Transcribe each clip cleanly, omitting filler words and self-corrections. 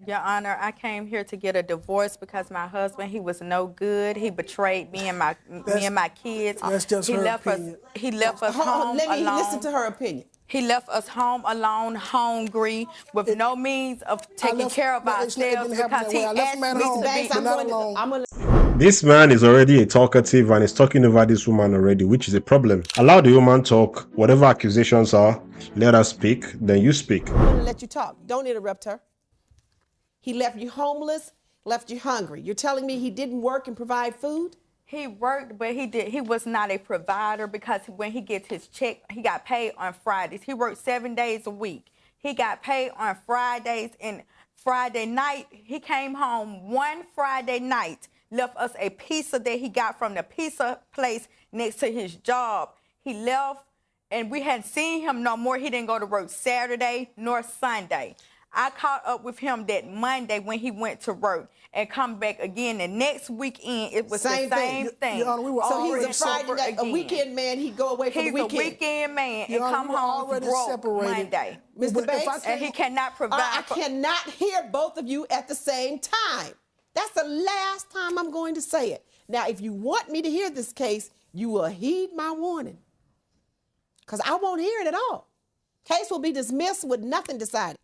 Your Honor, I came here to get a divorce because my husband, he was no good. He betrayed me and my kids. That's just her opinion. He left us home Let me alone. listen to her opinion. He left us home alone, hungry, with no means of taking care of ourselves because he asked me to be. This man is already a talkative and is talking over this woman already, which is a problem. Allow the woman talk. Whatever accusations are, let her speak, then you speak. I'm going to let you talk. Don't interrupt her. He left you homeless, left you hungry. You're telling me he didn't work and provide food? He worked, but he was not a provider because when he gets his check, he got paid on Fridays. He worked 7 days a week. He got paid on Fridays, and Friday night, he came home one Friday night, left us a pizza that he got from the pizza place next to his job. He left, and we hadn't seen him no more. He didn't go to work Saturday nor Sunday. I caught up with him that Monday when he went to work and come back again. The next weekend, it was the same thing. Your Honor, we were so he's a Friday night, a weekend man. He'd go away for the weekend. He's a weekend man and Your come Honor, home broke separated. Monday. Mr. Banks, and he cannot provide. I cannot hear both of you at the same time. That's the last time I'm going to say it. Now, if you want me to hear this case, you will heed my warning, because I won't hear it at all. Case will be dismissed with nothing decided.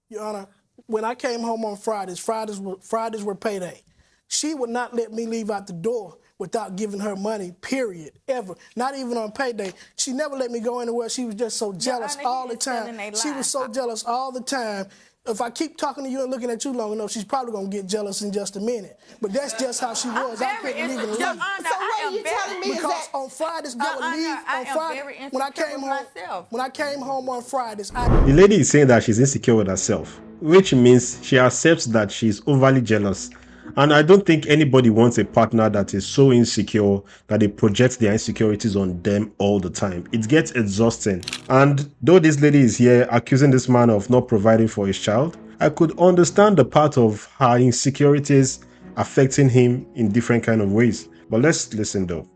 Your Honor, when I came home on Fridays were payday. She would not let me leave out the door without giving her money, period, ever. Not even on payday. She never let me go anywhere. She was just so jealous all the time. She was so jealous all the time. If I keep talking to you and looking at you long enough, she's probably going to get jealous in just a minute. But that's just how she was. I couldn't even leave. So what are you telling me is that... Because on Fridays, I would leave on Friday. When I came home on Fridays, The lady is saying that she's insecure with herself, which means she accepts that she's overly jealous. And I don't think anybody wants a partner that is so insecure that they project their insecurities on them all the time. It gets exhausting. And though this lady is here accusing this man of not providing for his child, I could understand the part of her insecurities affecting him in different kind of ways. But let's listen though.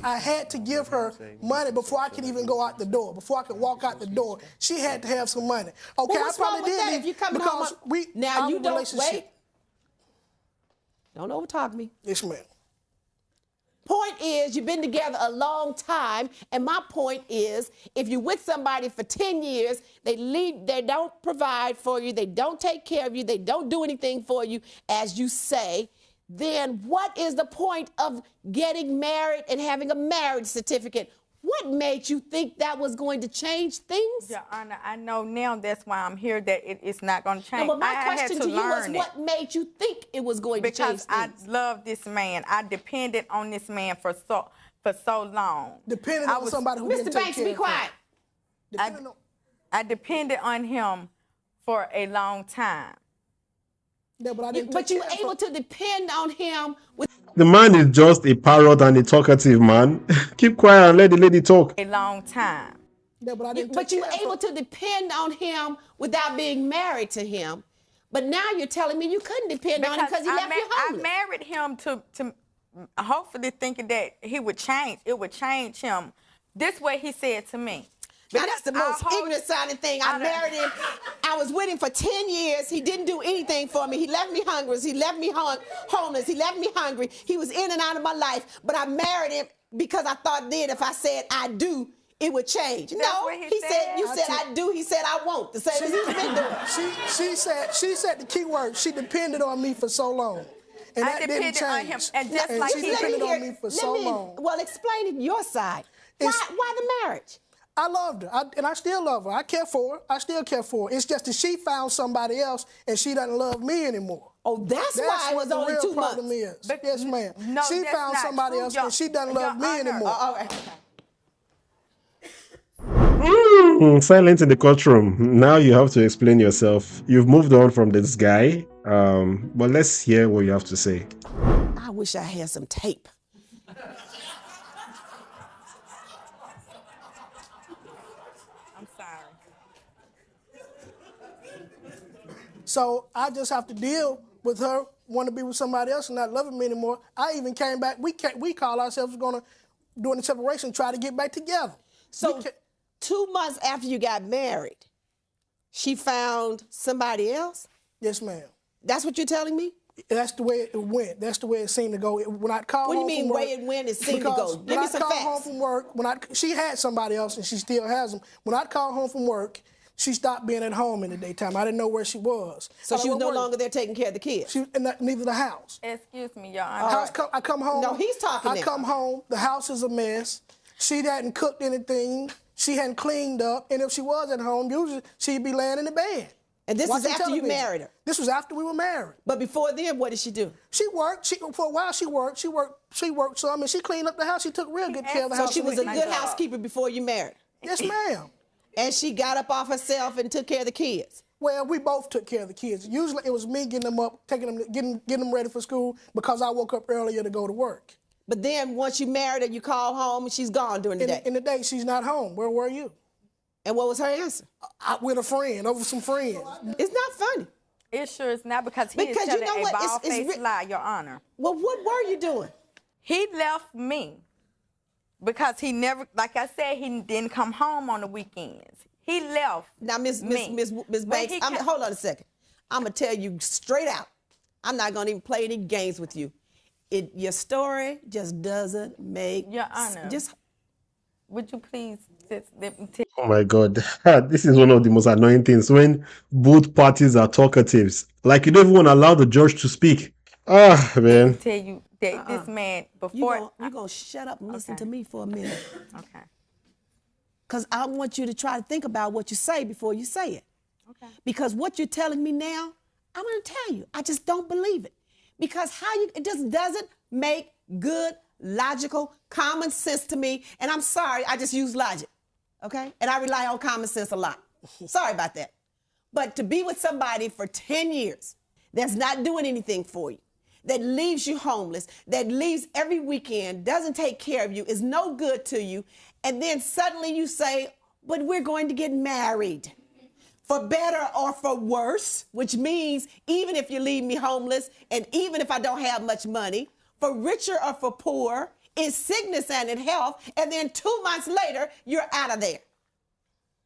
I had to give her money before I could even go out the door, before I could walk out the door. She had to have some money. Okay, well, what's wrong with that if you coming home? Now you don't wait. Don't overtalk me. Yes, ma'am. Point is, you've been together a long time, and my point is, if you're with somebody for 10 years, they leave, they don't provide for you, they don't take care of you, they don't do anything for you, as you say, then what is the point of getting married and having a marriage certificate? What made you think that was going to change things? Your Honor, I know now that's why I'm here, that it's not going to change. No, but my question to you was, what made you think it was going to change things? Because I love this man. I depended on this man for so long. Depended on somebody who Mr. Banks, be quiet. I depended on him for a long time. Yeah, but you were able to depend on him with... The man is just a parrot and a talkative man. Keep quiet and let the lady talk. A long time. Yeah, but you were able to depend on him without being married to him. But now you're telling me you couldn't depend on him because he left you homeless. I married him to hopefully thinking that he would change. It would change him. This way he said to me. Now, that's the most ignorant sounding thing. I married him. I was with him for 10 years. He didn't do anything for me. He left me hungry. He left me homeless. He left me hungry. He was in and out of my life. But I married him because I thought then if I said I do, it would change. No, he said, you said I do. He said I won't. The same as he's been doing. She said the key word. She depended on me for so long. And that didn't change. On him, and just like she depended on me for so long. Well, explain it your side. Why the marriage? I loved her, and I still love her. I care for her. I still care for her. It's just that she found somebody else, and she doesn't love me anymore. Oh, that's why it was only 2 months. Is. Yes, ma'am. No, she found somebody else, and she doesn't love me anymore. Silent in the courtroom. Now you have to explain yourself. You've moved on from this guy, but let's hear what you have to say. I wish I had some tape. So I just have to deal with her wanting to be with somebody else and not loving me anymore. I even came back. We call ourselves going to, during the separation, try to get back together. So 2 months after you got married, she found somebody else? Yes, ma'am. That's what you're telling me? That's the way it went. That's the way it seemed to go. When I called What do you home mean from work, way it went, it seemed to because go? Give me some when I called home facts. from work, she had somebody else and she still has them. When I called home from work, she stopped being at home in the daytime. I didn't know where she was. So she was no longer there taking care of the kids? Neither the house. Excuse me, Your Honor. I come home. No, he's talking I now. come home, the house is a mess. She hadn't cooked anything. She hadn't cleaned up. And if she was at home, usually she'd be laying in the bed. And this is watching after you television. married her? This was after we were married. But before then, what did she do? She worked. For a while, she worked. She worked. So, I mean, she cleaned up the house. She took real good care of the house. So she was a and good housekeeper before you married? Yes, ma'am. And she got up off herself and took care of the kids? Well, we both took care of the kids. Usually it was me getting them up, getting them ready for school because I woke up earlier to go to work. But then once you married her, you call home and she's gone during the day? In the day, she's not home. Where were you? And what was her answer? With a friend, over some friends. It's not funny. It sure is not because he is Because you telling know a what? bald-faced lie, Your Honor. Well, what were you doing? He left me because he never, like I said, he didn't come home on the weekends. He left. Now, Miss Banks, he hold on a second. I'm going to tell you straight out. I'm not going to even play any games with you. Your story just doesn't make Your Honor. Just Would you please just let me tell Oh my God, this is one of the most annoying things when both parties are talkatives. Like you don't even want to allow the judge to speak. Ah, man. you that this man before. you're going to shut up and listen Okay. to me for a minute. Okay. Because I want you to try to think about what you say before you say it. Okay. Because what you're telling me now, I'm going to tell you, I just don't believe it. Because it just doesn't make good, logical, common sense to me. And I'm sorry, I just use logic, okay? And I rely on common sense a lot. Sorry about that. But to be with somebody for 10 years that's not doing anything for you, that leaves you homeless, that leaves every weekend, doesn't take care of you, is no good to you, and then suddenly you say, but we're going to get married. For better or for worse, which means even if you leave me homeless and even if I don't have much money, for richer or for poor, in sickness and in health, and then 2 months later, you're out of there.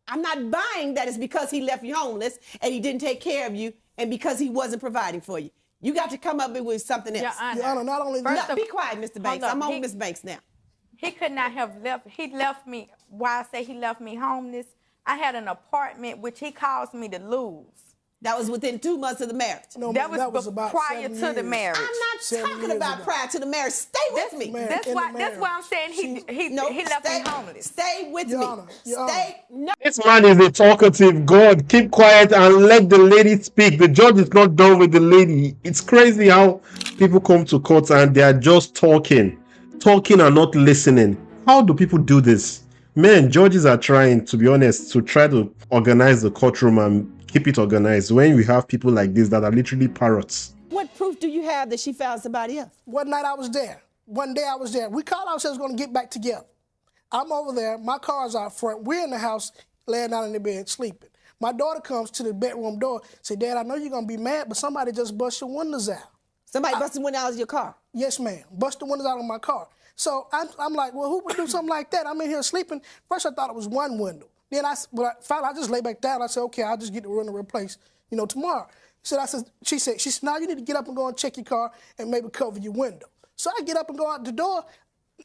I'm not buying that it's because he left you homeless and he didn't take care of you and because he wasn't providing for you. You got to come up with something else. Your Honor. Your Honor, not only that. No, be quiet, Mr. Banks. up. I'm on Miss Banks now. He could not have left. He left me. Why I say he left me homeless? I had an apartment which he caused me to lose. That was within 2 months of the marriage. No, That ma'am, was about prior 7 to the years. marriage. I'm not 7 talking years about ago. prior to the marriage. Stay with me. Ma'am, That's in why. the That's why I'm saying he left stay, me homeless. Stay with Your me. Honor, Your Stay. No. This man is a talkative. God, keep quiet and let the lady speak. The judge is not done with the lady. It's crazy how people come to court and they are just talking and not listening. How do people do this? Man, judges are trying, to be honest, to try to organize the courtroom and keep it organized when we have people like this that are literally parrots. What proof do you have that she found somebody else? One night I was there. One day I was there. We called ourselves going to get back together. I'm over there. My car's out front. We're in the house, laying down in the bed, sleeping. My daughter comes to the bedroom door, say, Dad, I know you're going to be mad, but somebody just bust your windows out. Somebody busted window out of your car. Yes, ma'am. Bust the windows out of my car. So I'm like, well, who would do something like that? I'm in here sleeping. First I thought it was one window. Then finally I just lay back down. I said, okay, I'll just get the window replaced, tomorrow. She said, now you need to get up and go and check your car and maybe cover your window. So I get up and go out the door.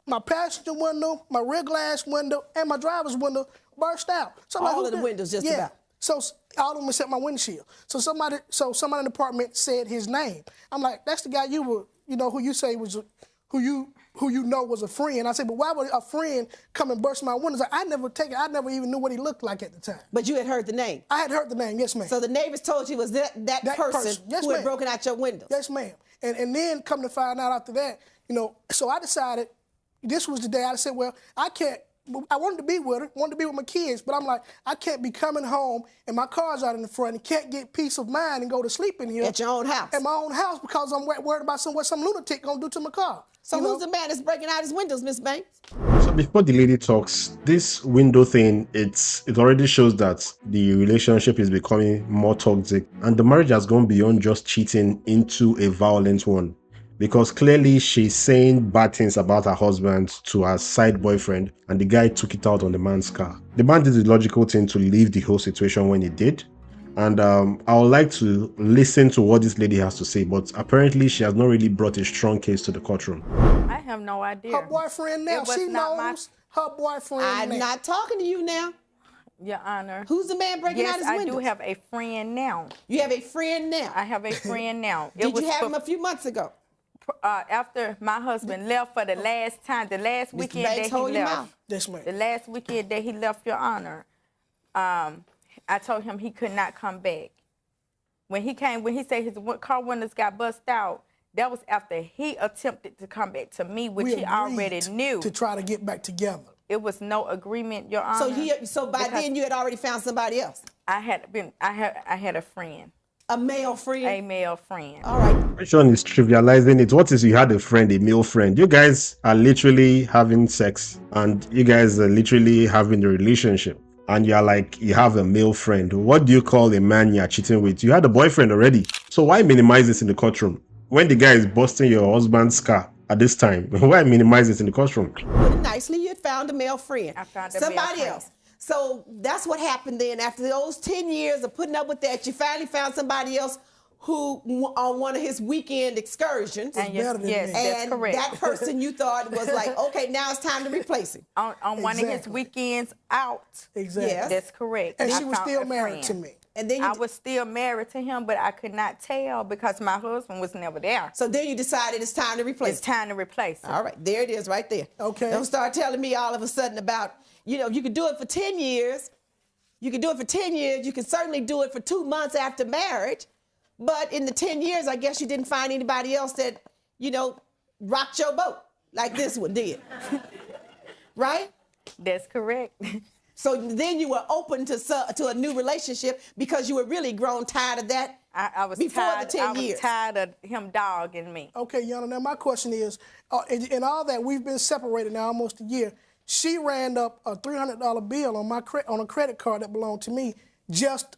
My passenger window, my rear glass window, and my driver's window burst out. So I'm All like, of the windows just yeah. about. So all of them except my windshield. So somebody in the apartment said his name. I'm like, that's the guy who you say was, who you know was a friend. I said, but why would a friend come and burst my windows? I never even knew what he looked like at the time. But you had heard the name. I had heard the name, yes, ma'am. So the neighbors told you it was that person Yes, who had ma'am. broken out your windows. Yes, ma'am. And then come to find out after that, so I decided this was the day I said, well, I wanted to be with her, wanted to be with my kids, but I'm like, I can't be coming home and my car's out in the front and can't get peace of mind and go to sleep in here. At your own house. At my own house because I'm worried about what some lunatic gonna do to my car. So who's the man that's breaking out his windows, Miss Banks? So before the lady talks, this window thing, it already shows that the relationship is becoming more toxic and the marriage has gone beyond just cheating into a violent one. Because clearly she's saying bad things about her husband to her side boyfriend and the guy took it out on the man's car. The man did the logical thing to leave the whole situation when he did. And I would like to listen to what this lady has to say, but apparently she has not really brought a strong case to the courtroom. I have no idea. Her boyfriend now, It was she not my- knows her boyfriend I'm now. not talking to you now. Your Honor. Who's the man breaking out Yes, his I windows? do have a friend now. You have a friend now. I have a friend now. Did you have him a few months ago? After my husband left for the last time, the last weekend that Banks, he hold your left, mouth. Yes, ma'am. the last weekend that he left, Your Honor, I told him he could not come back. When he said his car windows got bust out, that was after he attempted to come back to me, which We he already agreed knew. to try to get back together. It was no agreement, Your Honor. So by because then you had already found somebody else, I had a friend, a male friend. a male friend. All right. Sean is trivializing it. What is you had a friend, a male friend? You guys are literally having sex and you guys are literally having a relationship. And you're like, you have a male friend. What do you call a man you're cheating with? You had a boyfriend already. So why minimize this in the courtroom? When the guy is busting your husband's car at this time, why minimize this in the courtroom? Put it nicely, you had found a male friend. I found a male somebody friend. else. So that's what happened then. After those 10 years of putting up with that, you finally found somebody else who on one of his weekend excursions. And better than yes, me. that's and correct. that person you thought was like, okay, now it's time to replace him. on one of his Exactly. weekends out. Exactly. Yes. That's correct. And I she was found still a married friend. to me. And then I was still married to him, but I could not tell because my husband was never there. so then you decided it's time to replace It's him. time to replace him. All right, there it is right there. Okay. Don't start telling me all of a sudden about, you could do it for 10 years. You could do it for 10 years. You could certainly do it for 2 months after marriage. But in the 10 years, I guess you didn't find anybody else that, rocked your boat like this one did. Right? That's correct. So then you were open to a new relationship because you were really grown tired of that. I was Before the tired. 10 I was years. tired of him dogging me. Okay, Yana, now my question is, in all that, we've been separated now almost a year. She ran up a $300 bill on a credit card that belonged to me just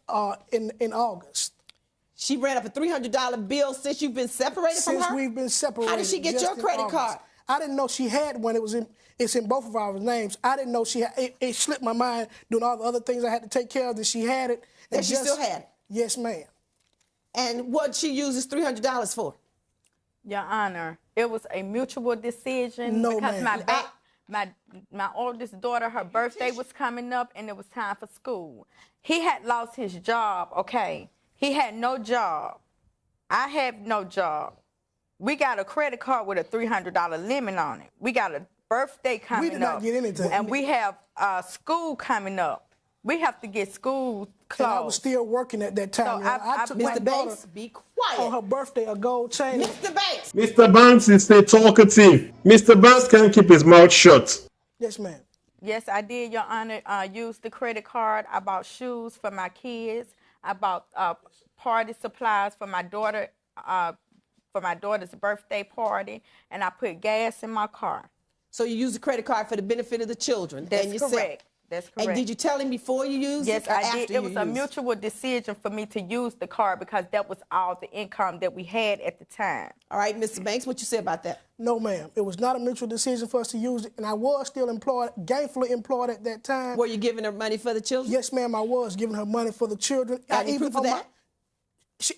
in August. She ran up a $300 bill since you've been separated from her? Since we've been separated. How did she get just your in credit August. card? I didn't know she had one. It's in both of our names. I didn't know she had it slipped my mind doing all the other things I had to take care of that she had it. That she still had it? Yes, ma'am. And what she uses $300 for? Your Honor, it was a mutual decision No, because ma'am. my oldest daughter, her birthday was coming up and it was time for school. He had lost his job, okay? He had no job. I had no job. We got a credit card with a $300 limit on it. We got a birthday coming up. did not get anything. And we have school coming up. We have to get school clothes. And I was still working at that time. So Yana. I took my Mr. daughter Banks, be quiet. on her birthday a gold chain. Mr. Banks. Mr. Banks is a talkative. Mr. Banks can't keep his mouth shut. Yes, ma'am. Yes, I did, Your Honor. Use the credit card. I bought shoes for my kids. I bought party supplies for my daughter, for my daughter's birthday party, and I put gas in my car. So you use the credit card for the benefit of the children That's and yourself. correct. That's correct. And did you tell him before you used Yes, it or I after did. you It was a used it? mutual decision for me to use the card because that was all the income that we had at the time. All right, Mr. Banks, what you say about that? No, ma'am. It was not a mutual decision for us to use it, and I was still employed, gainfully employed at that time. Were you giving her money for the children? Yes, ma'am, I was giving her money for the children. Got any proof of that?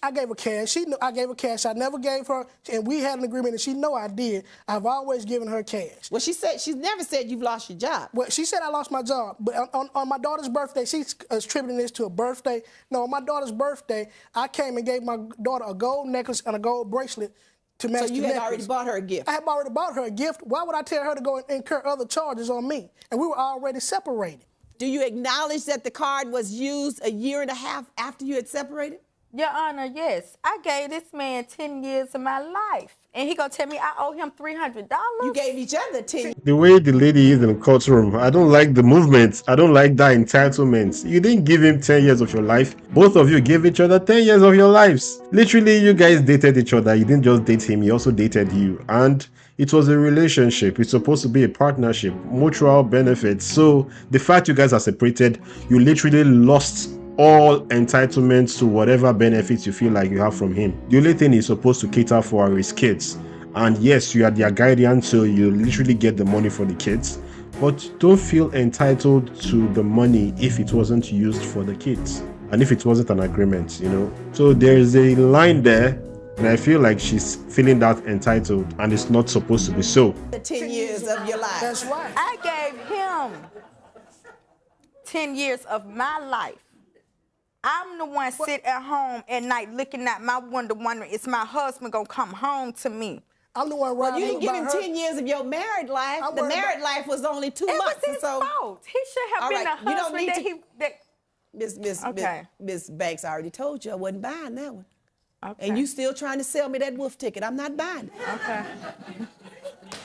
I gave her cash. She knew I gave her cash. I never gave her, and we had an agreement, and she know I did. I've always given her cash. Well, she's never said you've lost your job. Well, she said I lost my job, but on my daughter's birthday, she's attributing this to a birthday. No, on my daughter's birthday, I came and gave my daughter a gold necklace and a gold bracelet to match So the you necklace. had already bought her a gift. I had already bought her a gift. Why would I tell her to go and incur other charges on me? And we were already separated. Do you acknowledge that the card was used a year and a half after you had separated? Your Honor, yes. I gave this man 10 years of my life. And he gonna tell me I owe him $300? You gave each other 10. The way the lady is in the courtroom, I don't like the movement. I don't like that entitlement. You didn't give him 10 years of your life. Both of you gave each other 10 years of your lives. Literally, you guys dated each other. You didn't just date him, he also dated you. And it was a relationship. It's supposed to be a partnership, mutual benefits. So the fact you guys are separated, you literally lost all entitlements to whatever benefits you feel like you have from him. The only thing he's supposed to cater for are his kids. And yes, you are their guardian, so you literally get the money for the kids. But don't feel entitled to the money if it wasn't used for the kids. and if it wasn't an agreement, you know. So there's a line there, and I feel like she's feeling that entitled, and it's not supposed to be so. The 10 years of your life. That's right. I gave him 10 years of my life. I'm the one sit at home at night looking at my window wondering, is my husband going to come home to me? I'm the one Well, riding you didn't give about him her. 10 years of your married life. I'm The worried married about- life was only 2 It was months. his fault. He should have All been right, a you don't husband need that to- he... That, Okay. Miss Banks, I already told you I wasn't buying that one. okay. And you still trying to sell me that wolf ticket. I'm not buying it. Okay.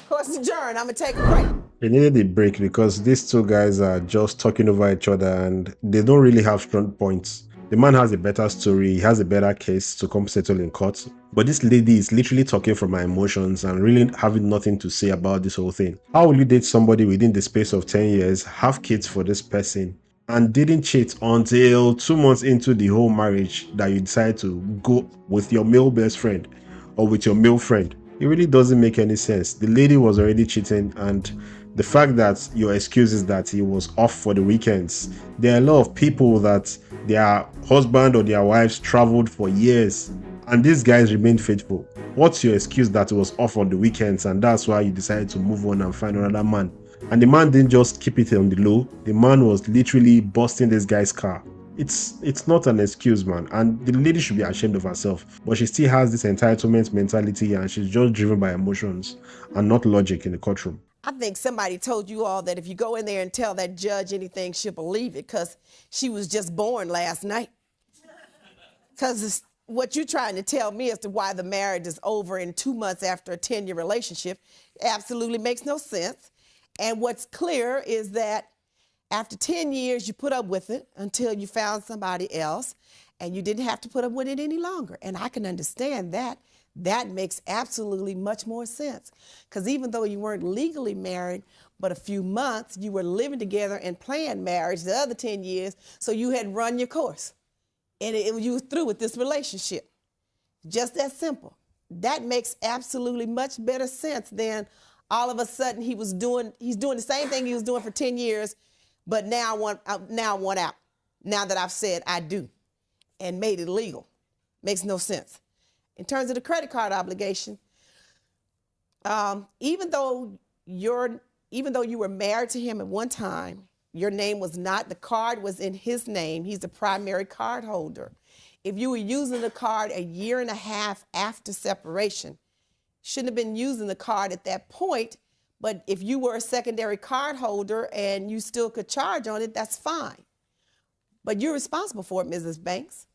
Course adjourned. I'm going to take a break. They needed a break because these two guys are just talking over each other and they don't really have strong points. The man has a better story, he has a better case to come settle in court. But this lady is literally talking from her emotions and really having nothing to say about this whole thing. How will you date somebody within the space of 10 years, have kids for this person, and didn't cheat until 2 months into the whole marriage that you decide to go with your male best friend or with your male friend? It really doesn't make any sense. The lady was already cheating, and the fact that your excuse is that he was off for the weekends. There are a lot of people that their husband or their wives traveled for years and these guys remained faithful. What's your excuse that he was off on the weekends and that's why you decided to move on and find another man? And the man didn't just keep it on the low. The man was literally busting this guy's car. It's not an excuse, man, and the lady should be ashamed of herself, but she still has this entitlement mentality and she's just driven by emotions and not logic in the courtroom. I think somebody told you all that if you go in there and tell that judge anything, she'll believe it because she was just born last night. Because what you're trying to tell me as to why the marriage is over in 2 months after a 10-year relationship absolutely makes no sense. And what's clear is that after 10 years, you put up with it until you found somebody else, and you didn't have to put up with it any longer. And I can understand that. That makes absolutely much more sense. Because even though you weren't legally married, but a few months, you were living together and planned marriage the other 10 years, so you had run your course. And you were through with this relationship. Just that simple. That makes absolutely much better sense than all of a sudden he's doing the same thing he was doing for 10 years, but now I want out. Now that I've said I do and made it legal. Makes no sense. In terms of the credit card obligation, even though you were married to him at one time, your name was not, the card was in his name. He's the primary card holder. If you were using the card a year and a half after separation, shouldn't have been using the card at that point, but if you were a secondary card holder and you still could charge on it, that's fine. But you're responsible for it, Mrs. Banks.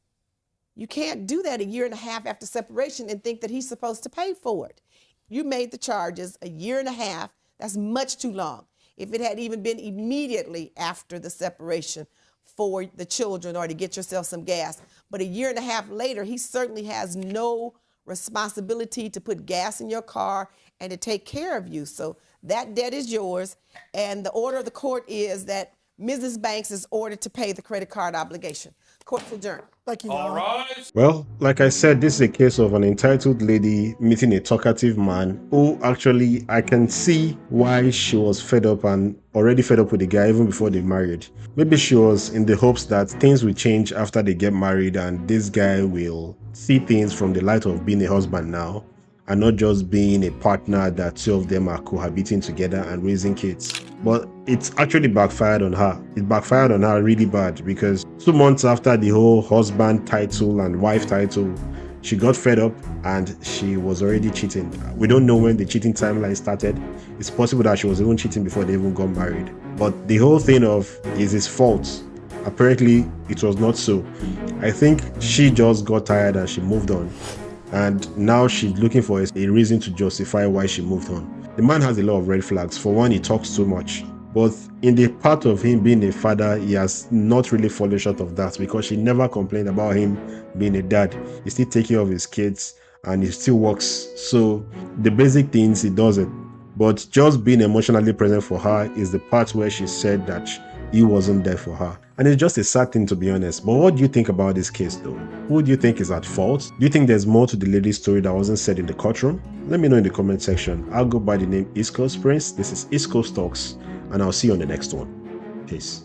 You can't do that a year and a half after separation and think that he's supposed to pay for it. You made the charges a year and a half. That's much too long. If it had even been immediately after the separation for the children or to get yourself some gas. But a year and a half later, he certainly has no responsibility to put gas in your car and to take care of you. So that debt is yours. And the order of the court is that Mrs. Banks is ordered to pay the credit card obligation. Court's adjourned. Thank you, Your Honor. Well, like I said, this is a case of an entitled lady meeting a talkative man who actually, I can see why she was fed up and already fed up with the guy even before they married. Maybe she was in the hopes that things will change after they get married and this guy will see things from the light of being a husband now and not just being a partner that two of them are cohabiting together and raising kids. But it's actually backfired on her. It backfired on her really bad because 2 months after the whole husband title and wife title, she got fed up and she was already cheating. We don't know when the cheating timeline started. It's possible that she was even cheating before they even got married. But the whole thing of is his fault, apparently it was not so. I think she just got tired and she moved on. And now she's looking for a reason to justify why she moved on. The man has a lot of red flags. For one, he talks too much. But in the part of him being a father, he has not really fallen short of that because she never complained about him being a dad. He's still taking care of his kids and he still works. So the basic things, he does it. But just being emotionally present for her is the part where she said that he wasn't there for her. And it's just a sad thing, to be honest. But what do you think about this case though? Who do you think is at fault? Do you think there's more to the lady's story that wasn't said in the courtroom? Let me know in the comment section. I'll go by the name Eastcoast Prince. This is Eastcoast Talks, and I'll see you on the next one. Peace.